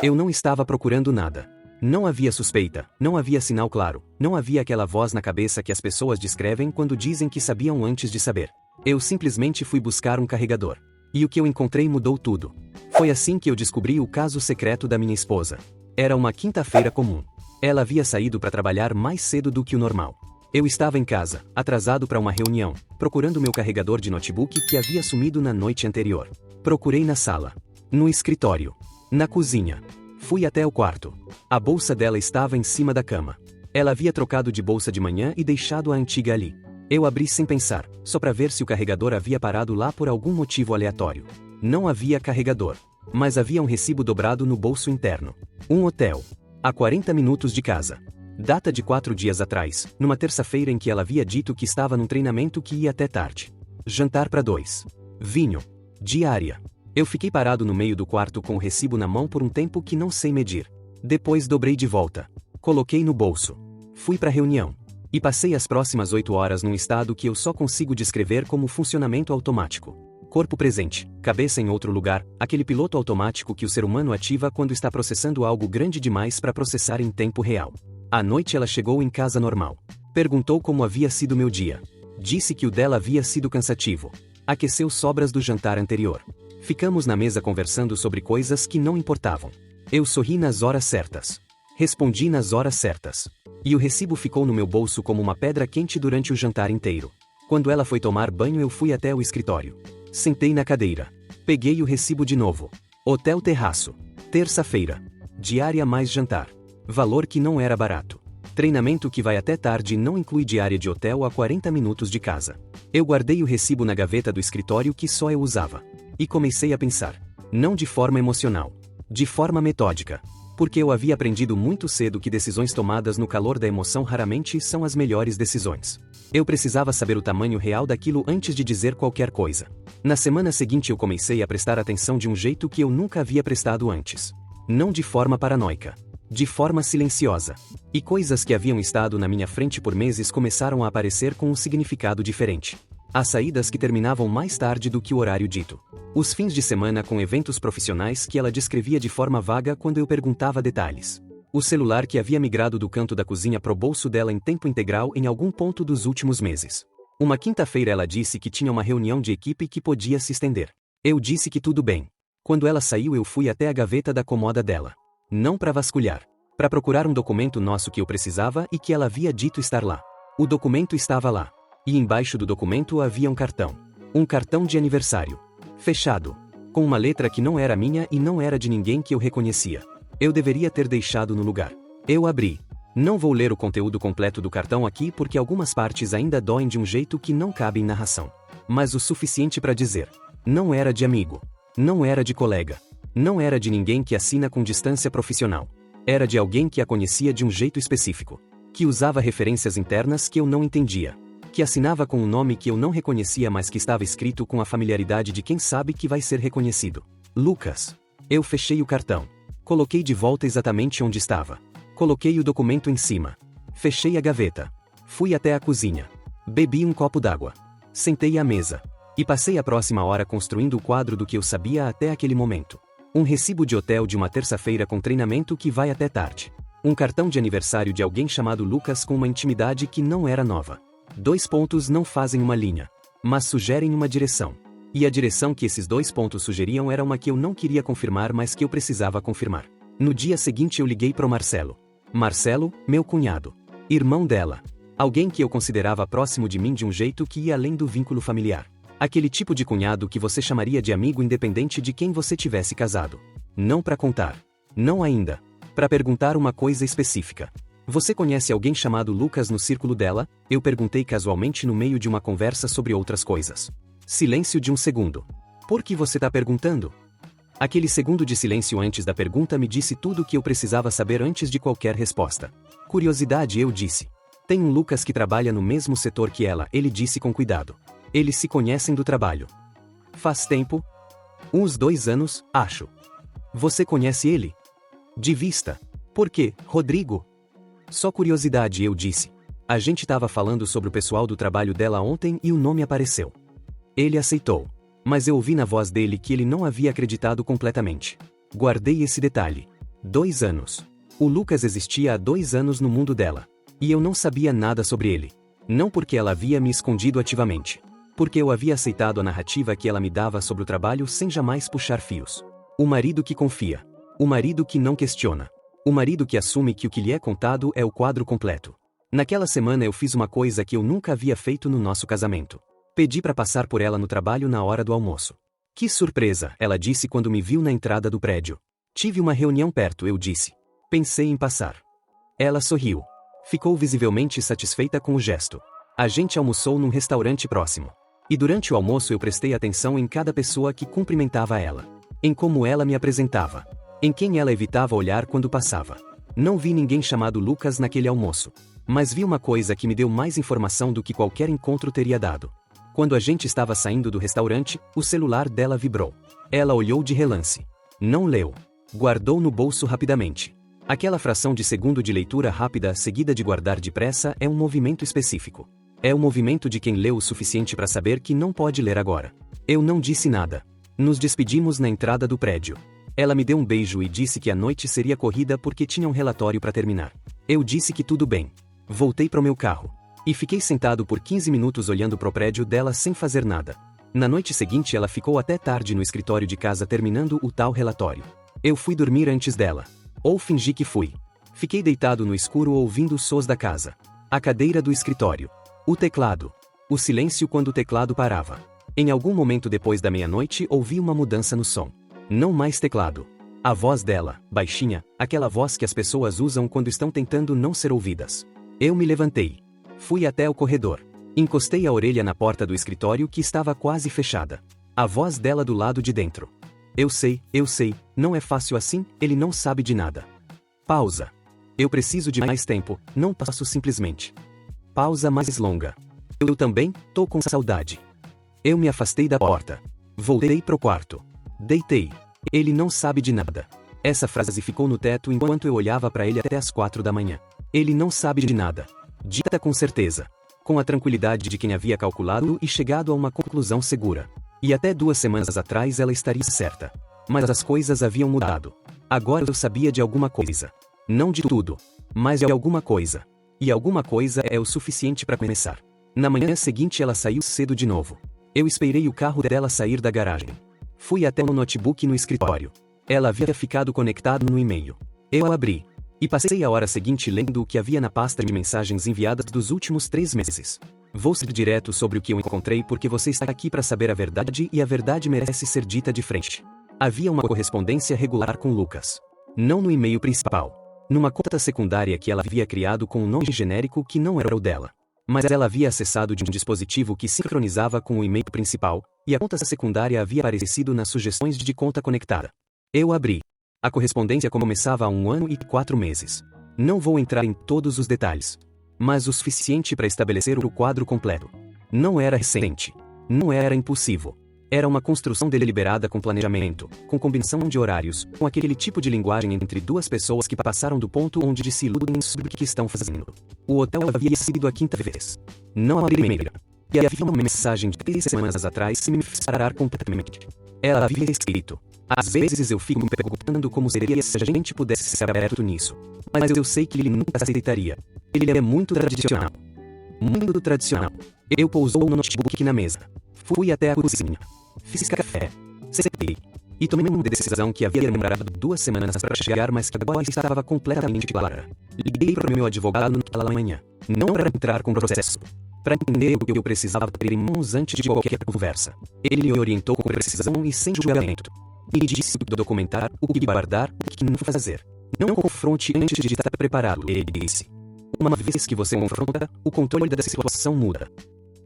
Eu não estava procurando nada. Não havia suspeita, não havia sinal claro, não havia aquela voz na cabeça que as pessoas descrevem quando dizem que sabiam antes de saber. Eu simplesmente fui buscar um carregador. E o que eu encontrei mudou tudo. Foi assim que eu descobri o caso secreto da minha esposa. Era uma quinta-feira comum. Ela havia saído para trabalhar mais cedo do que o normal. Eu estava em casa, atrasado para uma reunião, procurando meu carregador de notebook que havia sumido na noite anterior. Procurei na sala, no escritório, na cozinha. Fui até o quarto. A bolsa dela estava em cima da cama. Ela havia trocado de bolsa de manhã e deixado a antiga ali. Eu abri sem pensar, só para ver se o carregador havia parado lá por algum motivo aleatório. Não havia carregador, mas havia um recibo dobrado no bolso interno. Um hotel. A 40 minutos de casa. Data de 4 dias atrás, numa terça-feira em que ela havia dito que estava num treinamento que ia até tarde. Jantar para 2. Vinho. Diária. Eu fiquei parado no meio do quarto com o recibo na mão por um tempo que não sei medir. Depois dobrei de volta. Coloquei no bolso. Fui para a reunião. E passei as próximas 8 horas num estado que eu só consigo descrever como funcionamento automático. Corpo presente, cabeça em outro lugar, aquele piloto automático que o ser humano ativa quando está processando algo grande demais para processar em tempo real. À noite ela chegou em casa normal. Perguntou como havia sido meu dia. Disse que o dela havia sido cansativo. Aqueceu sobras do jantar anterior. Ficamos na mesa conversando sobre coisas que não importavam. Eu sorri nas horas certas. Respondi nas horas certas. E o recibo ficou no meu bolso como uma pedra quente durante o jantar inteiro. Quando ela foi tomar banho eu fui até o escritório. Sentei na cadeira. Peguei o recibo de novo. Hotel Terraço. Terça-feira. Diária mais jantar. Valor que não era barato. Treinamento que vai até tarde não inclui diária de hotel a 40 minutos de casa. Eu guardei o recibo na gaveta do escritório que só eu usava. E comecei a pensar. Não de forma emocional. De forma metódica. Porque eu havia aprendido muito cedo que decisões tomadas no calor da emoção raramente são as melhores decisões. Eu precisava saber o tamanho real daquilo antes de dizer qualquer coisa. Na semana seguinte eu comecei a prestar atenção de um jeito que eu nunca havia prestado antes. Não de forma paranoica. De forma silenciosa. E coisas que haviam estado na minha frente por meses começaram a aparecer com um significado diferente. As saídas que terminavam mais tarde do que o horário dito. Os fins de semana com eventos profissionais que ela descrevia de forma vaga quando eu perguntava detalhes. O celular que havia migrado do canto da cozinha pro bolso dela em tempo integral em algum ponto dos últimos meses. Uma quinta-feira ela disse que tinha uma reunião de equipe que podia se estender. Eu disse que tudo bem. Quando ela saiu eu fui até a gaveta da comoda dela. Não para vasculhar. Para procurar um documento nosso que eu precisava e que ela havia dito estar lá. O documento estava lá. E embaixo do documento havia um cartão. Um cartão de aniversário. Fechado. Com uma letra que não era minha e não era de ninguém que eu reconhecia. Eu deveria ter deixado no lugar. Eu abri. Não vou ler o conteúdo completo do cartão aqui porque algumas partes ainda doem de um jeito que não cabe em narração. Mas o suficiente para dizer. Não era de amigo. Não era de colega. Não era de ninguém que assina com distância profissional. Era de alguém que a conhecia de um jeito específico. Que usava referências internas que eu não entendia. Que assinava com um nome que eu não reconhecia mas que estava escrito com a familiaridade de quem sabe que vai ser reconhecido. Lucas. Eu fechei o cartão. Coloquei de volta exatamente onde estava. Coloquei o documento em cima. Fechei a gaveta. Fui até a cozinha. Bebi um copo d'água. Sentei à mesa. E passei a próxima hora construindo o quadro do que eu sabia até aquele momento. Um recibo de hotel de uma terça-feira com treinamento que vai até tarde. Um cartão de aniversário de alguém chamado Lucas com uma intimidade que não era nova. 2 pontos não fazem uma linha, mas sugerem uma direção. E a direção que esses 2 pontos sugeriam era uma que eu não queria confirmar mas que eu precisava confirmar. No dia seguinte eu liguei pro Marcelo. Marcelo, meu cunhado. Irmão dela. Alguém que eu considerava próximo de mim de um jeito que ia além do vínculo familiar. Aquele tipo de cunhado que você chamaria de amigo independente de quem você tivesse casado. Não para contar. Não ainda. Para perguntar uma coisa específica. Você conhece alguém chamado Lucas no círculo dela? Eu perguntei casualmente no meio de uma conversa sobre outras coisas. Silêncio de um segundo. Por que você tá perguntando? Aquele segundo de silêncio antes da pergunta me disse tudo o que eu precisava saber antes de qualquer resposta. Curiosidade, eu disse. Tem um Lucas que trabalha no mesmo setor que ela, ele disse com cuidado. Eles se conhecem do trabalho. Faz tempo? Uns 2 anos, acho. Você conhece ele? De vista. Por quê, Rodrigo? Só curiosidade, eu disse. A gente tava falando sobre o pessoal do trabalho dela ontem e o nome apareceu. Ele aceitou. Mas eu ouvi na voz dele que ele não havia acreditado completamente. Guardei esse detalhe. 2 anos. O Lucas existia há 2 anos no mundo dela. E eu não sabia nada sobre ele. Não porque ela havia me escondido ativamente. Porque eu havia aceitado a narrativa que ela me dava sobre o trabalho sem jamais puxar fios. O marido que confia. O marido que não questiona. O marido que assume que o que lhe é contado é o quadro completo. Naquela semana eu fiz uma coisa que eu nunca havia feito no nosso casamento. Pedi para passar por ela no trabalho na hora do almoço. Que surpresa, ela disse quando me viu na entrada do prédio. Tive uma reunião perto, eu disse. Pensei em passar. Ela sorriu. Ficou visivelmente satisfeita com o gesto. A gente almoçou num restaurante próximo. E durante o almoço eu prestei atenção em cada pessoa que cumprimentava ela. Em como ela me apresentava. Em quem ela evitava olhar quando passava. Não vi ninguém chamado Lucas naquele almoço. Mas vi uma coisa que me deu mais informação do que qualquer encontro teria dado. Quando a gente estava saindo do restaurante, o celular dela vibrou. Ela olhou de relance. Não leu. Guardou no bolso rapidamente. Aquela fração de segundo de leitura rápida seguida de guardar depressa é um movimento específico. É o movimento de quem leu o suficiente para saber que não pode ler agora. Eu não disse nada. Nos despedimos na entrada do prédio. Ela me deu um beijo e disse que a noite seria corrida porque tinha um relatório para terminar. Eu disse que tudo bem. Voltei para o meu carro. E fiquei sentado por 15 minutos olhando para o prédio dela sem fazer nada. Na noite seguinte ela ficou até tarde no escritório de casa terminando o tal relatório. Eu fui dormir antes dela. Ou fingi que fui. Fiquei deitado no escuro ouvindo os sons da casa. A cadeira do escritório. O teclado. O silêncio quando o teclado parava. Em algum momento depois da meia-noite ouvi uma mudança no som. Não mais teclado. A voz dela, baixinha, aquela voz que as pessoas usam quando estão tentando não ser ouvidas. Eu me levantei. Fui até o corredor. Encostei a orelha na porta do escritório que estava quase fechada. A voz dela do lado de dentro. Eu sei, não é fácil assim, ele não sabe de nada. Pausa. Eu preciso de mais tempo, não posso simplesmente. Pausa mais longa. Eu também, tô com saudade. Eu me afastei da porta. Voltei pro quarto. Deitei. Ele não sabe de nada. Essa frase ficou no teto enquanto eu olhava para ele até as 4 da manhã. Ele não sabe de nada. Dita com certeza. Com a tranquilidade de quem havia calculado e chegado a uma conclusão segura. E até 2 semanas atrás ela estaria certa. Mas as coisas haviam mudado. Agora eu sabia de alguma coisa. Não de tudo. Mas de alguma coisa. E alguma coisa é o suficiente para começar. Na manhã seguinte ela saiu cedo de novo. Eu esperei o carro dela sair da garagem. Fui até o notebook no escritório. Ela havia ficado conectado no e-mail. Eu abri. E passei a hora seguinte lendo o que havia na pasta de mensagens enviadas dos últimos 3 meses. Vou ser direto sobre o que eu encontrei porque você está aqui para saber a verdade e a verdade merece ser dita de frente. Havia uma correspondência regular com Lucas. Não no e-mail principal. Numa conta secundária que ela havia criado com um nome genérico que não era o dela. Mas ela havia acessado de um dispositivo que sincronizava com o e-mail principal, e a conta secundária havia aparecido nas sugestões de conta conectada. Eu abri. A correspondência começava há 1 ano e 4 meses. Não vou entrar em todos os detalhes. Mas o suficiente para estabelecer o quadro completo. Não era recente. Não era impulsivo. Era uma construção deliberada com planejamento, com combinação de horários, com aquele tipo de linguagem entre 2 pessoas que passaram do ponto onde se iludem sobre o que estão fazendo. O hotel havia sido a 5ª vez. Não abri e-mail. E havia uma mensagem de 3 semanas atrás que me fez parar completamente. Ela havia escrito. Às vezes eu fico me perguntando como seria se a gente pudesse ser aberto nisso. Mas eu sei que ele nunca aceitaria. Ele é muito tradicional. Muito tradicional. Eu pousou o notebook na mesa. Fui até a cozinha. Fiz café. Sentei. E tomei uma decisão que havia demorado 2 semanas para chegar, mas que agora estava completamente clara. Liguei para o meu advogado naquela manhã. Não para entrar com o processo. Para entender o que eu precisava ter em mãos antes de qualquer conversa. Ele me orientou com precisão e sem julgamento. E disse o que documentar, o que guardar, o que não fazer. Não confronte antes de estar preparado, ele disse. Uma vez que você confronta, o controle da situação muda.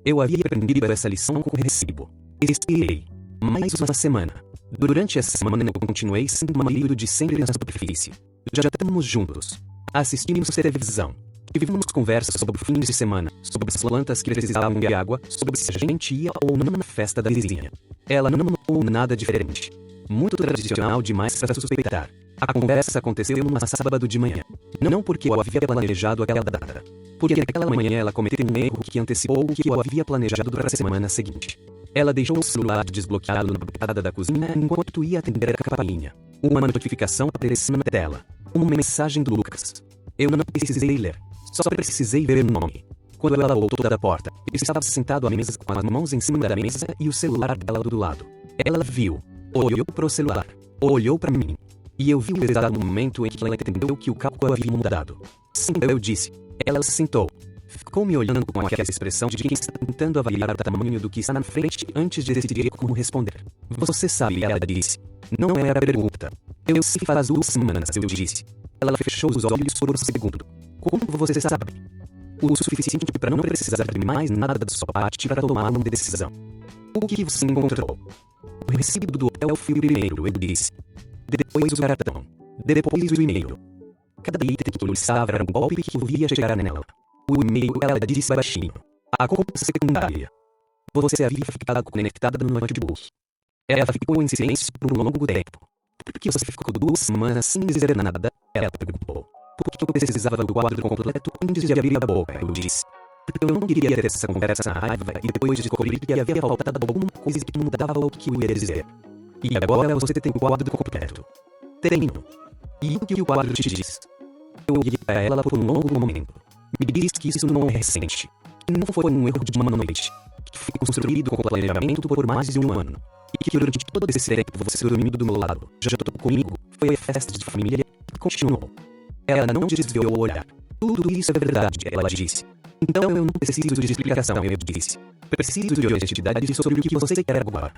Eu havia aprendido essa lição com recibo. Esperei. Mais uma semana. Durante essa semana eu continuei sendo o marido de sempre na superfície. Já estamos juntos. Assistimos televisão. Tivemos conversas sobre fins de semana, sobre as plantas que precisavam de água, sobre se a gente ia ou não na festa da vizinha. Ela não notou nada diferente. Muito tradicional demais para suspeitar. A conversa aconteceu num sábado de manhã. Não porque eu havia planejado aquela data. Porque naquela manhã ela cometeu um erro que antecipou o que eu havia planejado para a semana seguinte. Ela deixou o celular desbloqueado na bancada da cozinha enquanto ia atender a campainha. Uma notificação apareceu na tela. Uma mensagem do Lucas. Eu não precisei ler. Só precisei ver o nome. Quando ela voltou da porta, ele estava sentado à mesa com as mãos em cima da mesa e o celular dela do lado. Ela viu. Olhou para o celular. Olhou para mim. E eu vi o exato momento em que ela entendeu que o cálculo havia mudado. Sim, eu disse. Ela se sentou. Ficou me olhando com aquela expressão de quem está tentando avaliar o tamanho do que está na frente antes de decidir como responder. Você sabe, ela disse. Não era pergunta. Eu sei faz 2 semanas, eu disse. Ela fechou os olhos por um segundo. Como você sabe? O suficiente para não precisar de mais nada da sua parte para tomar uma decisão. O que você encontrou? O recibo do hotel foi o primeiro, eu disse. Depois o cartão. Depois o e-mail. Cada item que eu estava era um golpe que eu via chegar nela. O e-mail, ela disse baixinho. A conta secundária. Você havia ficado conectada no notebook. Ela ficou em silêncio por um longo tempo. Por que você ficou 2 semanas sem dizer nada? Ela perguntou. Porque eu precisava do quadro completo antes de abrir a boca, eu disse. Porque eu não queria ter essa conversa na raiva e depois descobrir que havia faltado alguma coisa que mudava o que eu ia dizer. E agora você tem o quadro completo. Tenho. E o que o quadro te diz? Eu olhei para ela por um longo momento. Me diz que isso não é recente. Que não foi um erro de uma noite. Que foi construído com planejamento por mais de 1 ano. E que durante todo esse tempo você dormindo do meu lado, jantou comigo, foi a festa de família e continuou. Ela não desviou o olhar. Tudo isso é verdade, ela disse. Então eu não preciso de explicação, eu disse. Preciso de honestidade sobre o que você quer agora.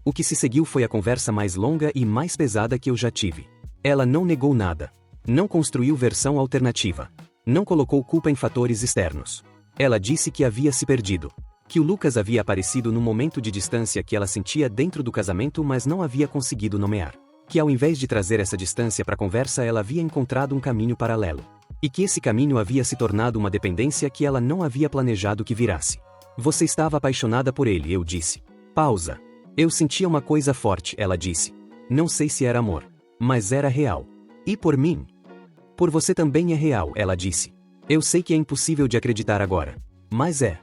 O que se seguiu foi a conversa mais longa e mais pesada que eu já tive. Ela não negou nada. Não construiu versão alternativa. Não colocou culpa em fatores externos. Ela disse que havia se perdido. Que o Lucas havia aparecido no momento de distância que ela sentia dentro do casamento, mas não havia conseguido nomear. Que ao invés de trazer essa distância para a conversa, ela havia encontrado um caminho paralelo. E que esse caminho havia se tornado uma dependência que ela não havia planejado que virasse. Você estava apaixonada por ele, eu disse. Pausa. Eu sentia uma coisa forte, ela disse. Não sei se era amor. Mas era real. E por mim? Por você também é real, ela disse. Eu sei que é impossível de acreditar agora. Mas é.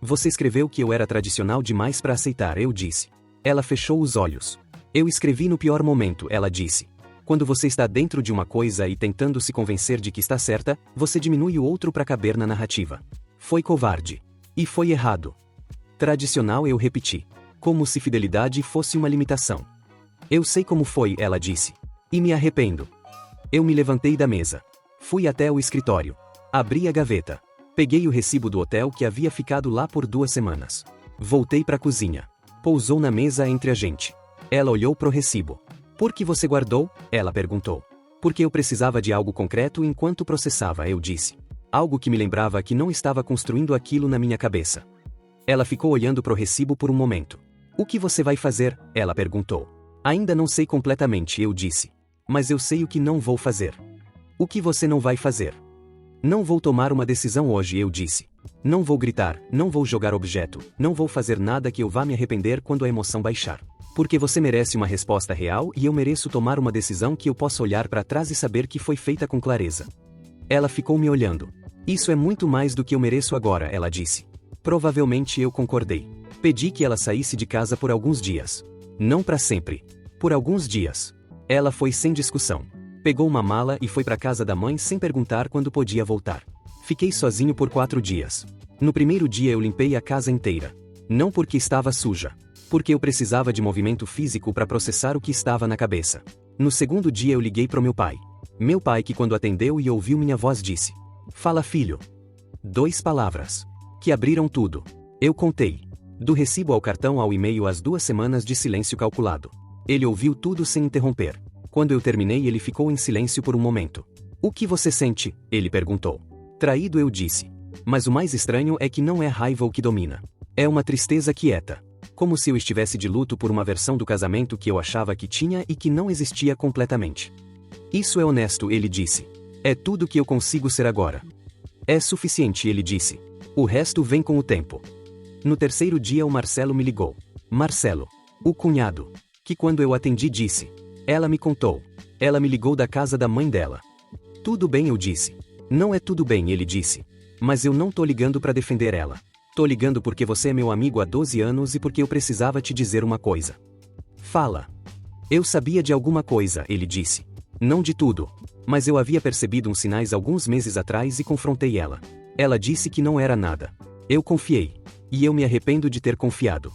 Você escreveu que eu era tradicional demais para aceitar, eu disse. Ela fechou os olhos. Eu escrevi no pior momento, ela disse. Quando você está dentro de uma coisa e tentando se convencer de que está certa, você diminui o outro para caber na narrativa. Foi covarde. E foi errado. Tradicional, eu repeti. Como se fidelidade fosse uma limitação. Eu sei como foi, ela disse. E me arrependo. Eu me levantei da mesa. Fui até o escritório. Abri a gaveta. Peguei o recibo do hotel que havia ficado lá por 2 semanas. Voltei para a cozinha. Pousou na mesa entre a gente. Ela olhou pro recibo. Por que você guardou? Ela perguntou. Porque eu precisava de algo concreto enquanto processava, eu disse. Algo que me lembrava que não estava construindo aquilo na minha cabeça. Ela ficou olhando pro recibo por um momento. O que você vai fazer? Ela perguntou. Ainda não sei completamente, eu disse. Mas eu sei o que não vou fazer. O que você não vai fazer? Não vou tomar uma decisão hoje, eu disse. Não vou gritar, não vou jogar objeto, não vou fazer nada que eu vá me arrepender quando a emoção baixar. Porque você merece uma resposta real e eu mereço tomar uma decisão que eu possa olhar para trás e saber que foi feita com clareza. Ela ficou me olhando. Isso é muito mais do que eu mereço agora, ela disse. Provavelmente eu concordei. Pedi que ela saísse de casa por alguns dias. Não para sempre. Por alguns dias. Ela foi sem discussão. Pegou uma mala e foi para casa da mãe sem perguntar quando podia voltar. Fiquei sozinho por 4 dias. No primeiro dia eu limpei a casa inteira. Não porque estava suja. Porque eu precisava de movimento físico para processar o que estava na cabeça. No segundo dia eu liguei pro meu pai. Meu pai que quando atendeu e ouviu minha voz disse. Fala filho. 2 palavras. Que abriram tudo. Eu contei. Do recibo ao cartão ao e-mail as 2 semanas de silêncio calculado. Ele ouviu tudo sem interromper. Quando eu terminei ele ficou em silêncio por um momento. O que você sente? Ele perguntou. Traído, eu disse. Mas o mais estranho é que não é raiva o que domina. É uma tristeza quieta. Como se eu estivesse de luto por uma versão do casamento que eu achava que tinha e que não existia completamente. Isso é honesto, ele disse. É tudo que eu consigo ser agora. É suficiente, ele disse. O resto vem com o tempo. No terceiro dia o Marcelo me ligou. Marcelo. O cunhado. Que quando eu atendi disse. Ela me contou. Ela me ligou da casa da mãe dela. Tudo bem, eu disse. Não é tudo bem, ele disse. Mas eu não tô ligando para defender ela. Estou ligando porque você é meu amigo há 12 anos e porque eu precisava te dizer uma coisa. Fala. Eu sabia de alguma coisa, ele disse. Não de tudo. Mas eu havia percebido uns sinais alguns meses atrás e confrontei ela. Ela disse que não era nada. Eu confiei. E eu me arrependo de ter confiado.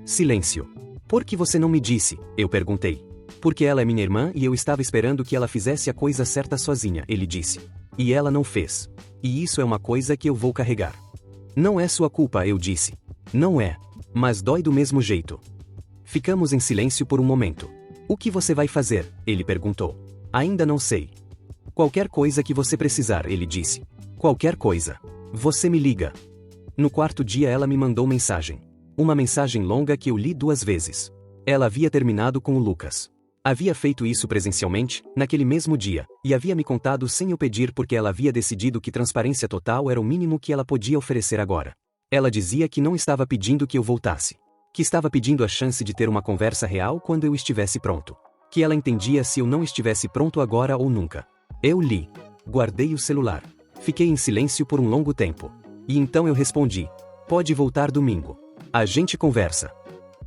Silêncio. Por que você não me disse? Eu perguntei. Porque ela é minha irmã e eu estava esperando que ela fizesse a coisa certa sozinha, ele disse. E ela não fez. E isso é uma coisa que eu vou carregar. Não é sua culpa, eu disse. Não é. Mas dói do mesmo jeito. Ficamos em silêncio por um momento. O que você vai fazer? Ele perguntou. Ainda não sei. Qualquer coisa que você precisar, ele disse. Qualquer coisa. Você me liga. No quarto dia ela me mandou mensagem. Uma mensagem longa que eu li 2 vezes. Ela havia terminado com o Lucas. Havia feito isso presencialmente, naquele mesmo dia, e havia me contado sem eu pedir porque ela havia decidido que transparência total era o mínimo que ela podia oferecer agora. Ela dizia que não estava pedindo que eu voltasse. Que estava pedindo a chance de ter uma conversa real quando eu estivesse pronto. Que ela entendia se eu não estivesse pronto agora ou nunca. Eu li. Guardei o celular. Fiquei em silêncio por um longo tempo. E então eu respondi. Pode voltar domingo. A gente conversa.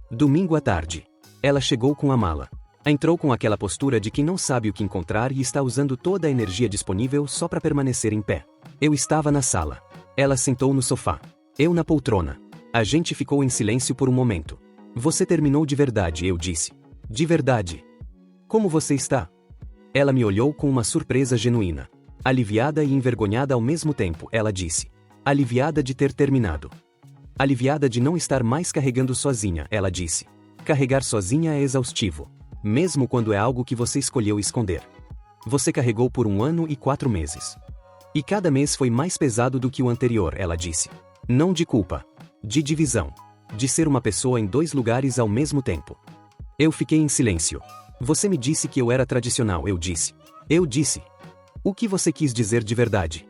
Domingo à tarde. Ela chegou com a mala. Entrou com aquela postura de quem não sabe o que encontrar e está usando toda a energia disponível só para permanecer em pé. Eu estava na sala. Ela sentou no sofá. Eu na poltrona. A gente ficou em silêncio por um momento. Você terminou de verdade, eu disse. De verdade. Como você está? Ela me olhou com uma surpresa genuína. Aliviada e envergonhada ao mesmo tempo, ela disse. Aliviada de ter terminado. Aliviada de não estar mais carregando sozinha, ela disse. Carregar sozinha é exaustivo. Mesmo quando é algo que você escolheu esconder. Você carregou por 1 ano e 4 meses. E cada mês foi mais pesado do que o anterior, ela disse. Não de culpa. De divisão. De ser uma pessoa em 2 lugares ao mesmo tempo. Eu fiquei em silêncio. Você me disse que eu era tradicional, eu disse. Eu disse. O que você quis dizer de verdade?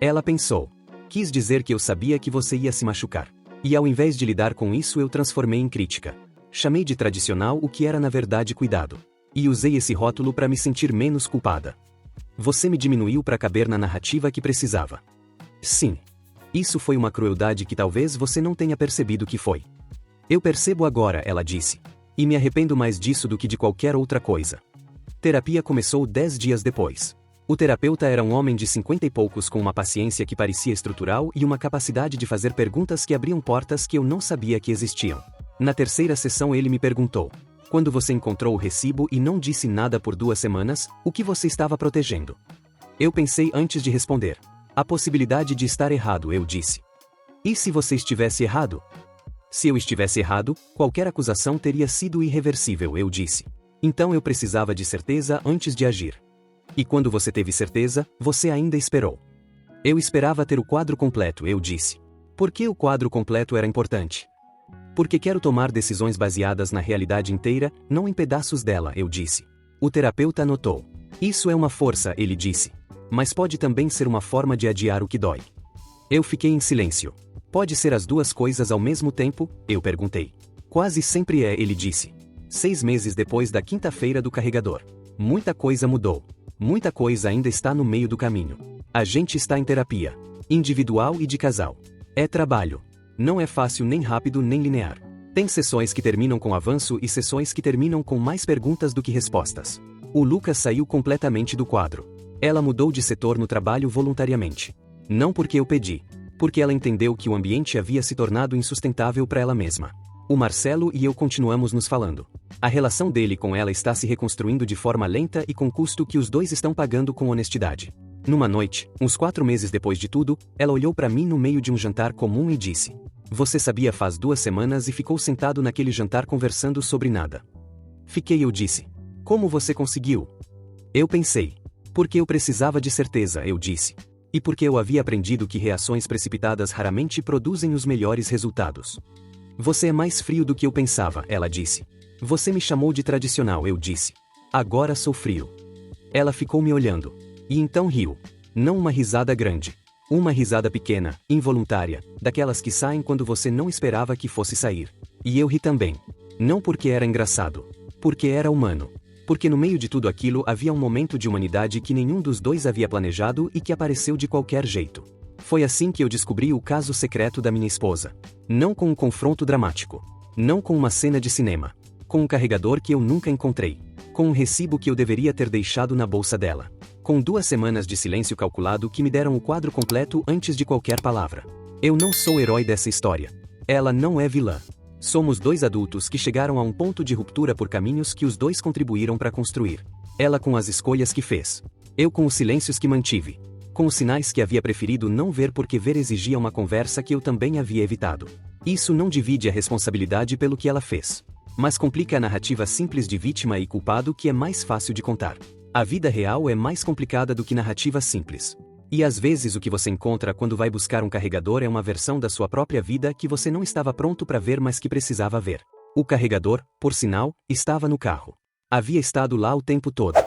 Ela pensou. Quis dizer que eu sabia que você ia se machucar. E ao invés de lidar com isso eu transformei em crítica. Chamei de tradicional o que era na verdade cuidado. E usei esse rótulo para me sentir menos culpada. Você me diminuiu para caber na narrativa que precisava. Sim. Isso foi uma crueldade que talvez você não tenha percebido que foi. Eu percebo agora, ela disse. E me arrependo mais disso do que de qualquer outra coisa. Terapia começou 10 dias depois. O terapeuta era um homem de 50 e poucos com uma paciência que parecia estrutural e uma capacidade de fazer perguntas que abriam portas que eu não sabia que existiam. Na 3ª sessão ele me perguntou. Quando você encontrou o recibo e não disse nada por 2 semanas, o que você estava protegendo? Eu pensei antes de responder. A possibilidade de estar errado, eu disse. E se você estivesse errado? Se eu estivesse errado, qualquer acusação teria sido irreversível, eu disse. Então eu precisava de certeza antes de agir. E quando você teve certeza, você ainda esperou. Eu esperava ter o quadro completo, eu disse. Por que o quadro completo era importante? Porque quero tomar decisões baseadas na realidade inteira, não em pedaços dela, eu disse. O terapeuta anotou. Isso é uma força, ele disse. Mas pode também ser uma forma de adiar o que dói. Eu fiquei em silêncio. Pode ser as 2 coisas ao mesmo tempo? Eu perguntei. Quase sempre é, ele disse. 6 meses depois da quinta-feira do carregador. Muita coisa mudou. Muita coisa ainda está no meio do caminho. A gente está em terapia. Individual e de casal. É trabalho. Não é fácil nem rápido nem linear. Tem sessões que terminam com avanço e sessões que terminam com mais perguntas do que respostas. O Lucas saiu completamente do quadro. Ela mudou de setor no trabalho voluntariamente. Não porque eu pedi. Porque ela entendeu que o ambiente havia se tornado insustentável para ela mesma. O Marcelo e eu continuamos nos falando. A relação dele com ela está se reconstruindo de forma lenta e com custo que os 2 estão pagando com honestidade. Numa noite, uns 4 meses depois de tudo, ela olhou para mim no meio de um jantar comum e disse. Você sabia faz 2 semanas e ficou sentado naquele jantar conversando sobre nada. Fiquei, eu disse. Como você conseguiu? Eu pensei. Porque eu precisava de certeza, eu disse. E porque eu havia aprendido que reações precipitadas raramente produzem os melhores resultados. Você é mais frio do que eu pensava, ela disse. Você me chamou de tradicional, eu disse. Agora sou frio. Ela ficou me olhando. E então riu. Não uma risada grande. Uma risada pequena, involuntária, daquelas que saem quando você não esperava que fosse sair. E eu ri também. Não porque era engraçado. Porque era humano. Porque no meio de tudo aquilo havia um momento de humanidade que nenhum dos 2 havia planejado e que apareceu de qualquer jeito. Foi assim que eu descobri o caso secreto da minha esposa. Não com um confronto dramático. Não com uma cena de cinema. Com um carregador que eu nunca encontrei. Com um recibo que eu deveria ter deixado na bolsa dela. Com 2 semanas de silêncio calculado que me deram o quadro completo antes de qualquer palavra. Eu não sou o herói dessa história. Ela não é vilã. Somos 2 adultos que chegaram a um ponto de ruptura por caminhos que os 2 contribuíram para construir. Ela com as escolhas que fez. Eu com os silêncios que mantive. Com os sinais que havia preferido não ver porque ver exigia uma conversa que eu também havia evitado. Isso não divide a responsabilidade pelo que ela fez. Mas complica a narrativa simples de vítima e culpado que é mais fácil de contar. A vida real é mais complicada do que narrativa simples. E às vezes o que você encontra quando vai buscar um carregador é uma versão da sua própria vida que você não estava pronto para ver, mas que precisava ver. O carregador, por sinal, estava no carro. Havia estado lá o tempo todo.